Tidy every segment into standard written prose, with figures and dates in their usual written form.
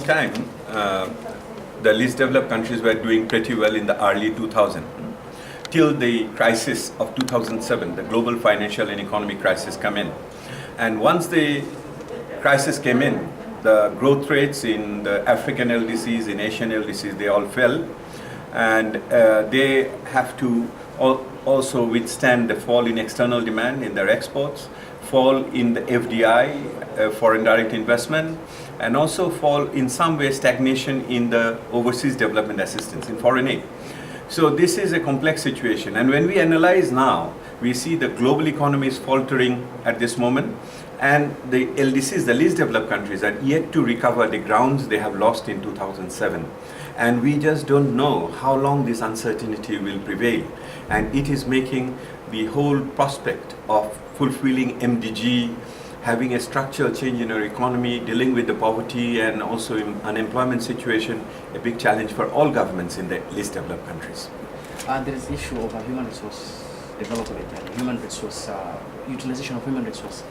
time, the least developed countries were doing pretty well in the early 2000s, till the crisis of 2007, the global financial and economic crisis come in. And once the crisis came in, the growth rates in the African LDCs, in Asian LDCs, they all fell. And they have to also withstand the fall in external demand in their exports, fall in the FDI, foreign direct investment, and also fall in some way stagnation in the overseas development assistance, in foreign aid. So this is a complex situation, and when we analyze now, we see the global economy is faltering at this moment, and the LDCs, the least developed countries, are yet to recover the grounds they have lost in 2007. And we just don't know how long this uncertainty will prevail, and it is making the whole prospect of fulfilling MDG, having a structural change in our economy, dealing with the poverty and also unemployment situation, a big challenge for all governments in the least developed countries. There is issue of human resource development and human resource, utilization of human resource.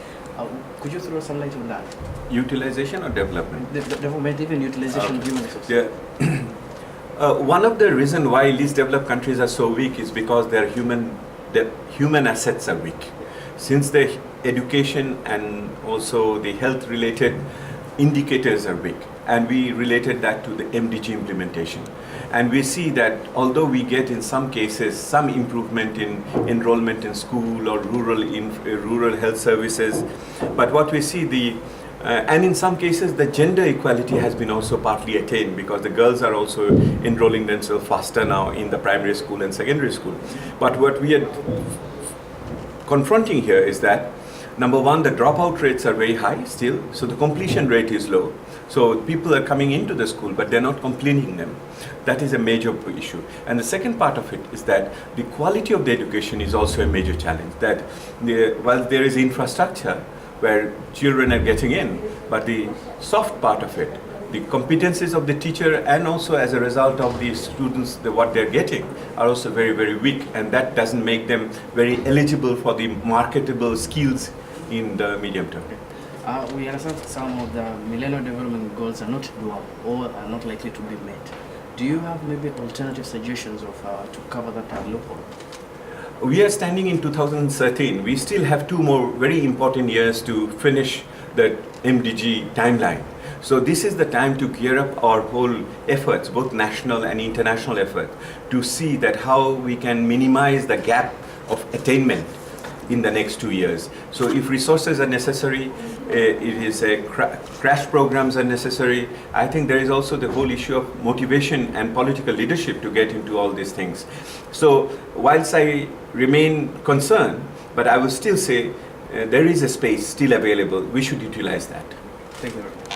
Could you throw some light on that? Utilization or development? Development, even utilization of human resources. One of the reasons why least developed countries are so weak is because their human assets are weak. Since the education and also the health related indicators are weak, and we related that to the MDG implementation. And we see that although we get in some cases some improvement in enrollment in school or rural health services, but what we see and in some cases the gender equality has been also partly attained, because the girls are also enrolling themselves faster now in the primary school and secondary school. But what we are confronting here is that, number one, the dropout rates are very high still, so the completion rate is low. So people are coming into the school, but they're not completing them. That is a major issue. And the second part of it is that the quality of the education is also a major challenge. That while there is infrastructure where children are getting in, but the soft part of it, the competencies of the teacher and also as a result of the students, what they're getting are also very, very weak, and that doesn't make them very eligible for the marketable skills in the medium term. We understand some of the Millennium Development Goals are not doable or are not likely to be met. Do you have maybe alternative suggestions of to cover that loophole? We are standing in 2013. We still have 2 more very important years to finish the MDG timeline. So this is the time to gear up our whole efforts, both national and international effort, to see that how we can minimize the gap of attainment in the next 2 years. So if resources are necessary, crash programs are necessary. I think there is also the whole issue of motivation and political leadership to get into all these things. So whilst I remain concerned, but I will still say there is a space still available. We should utilize that. Thank you very much.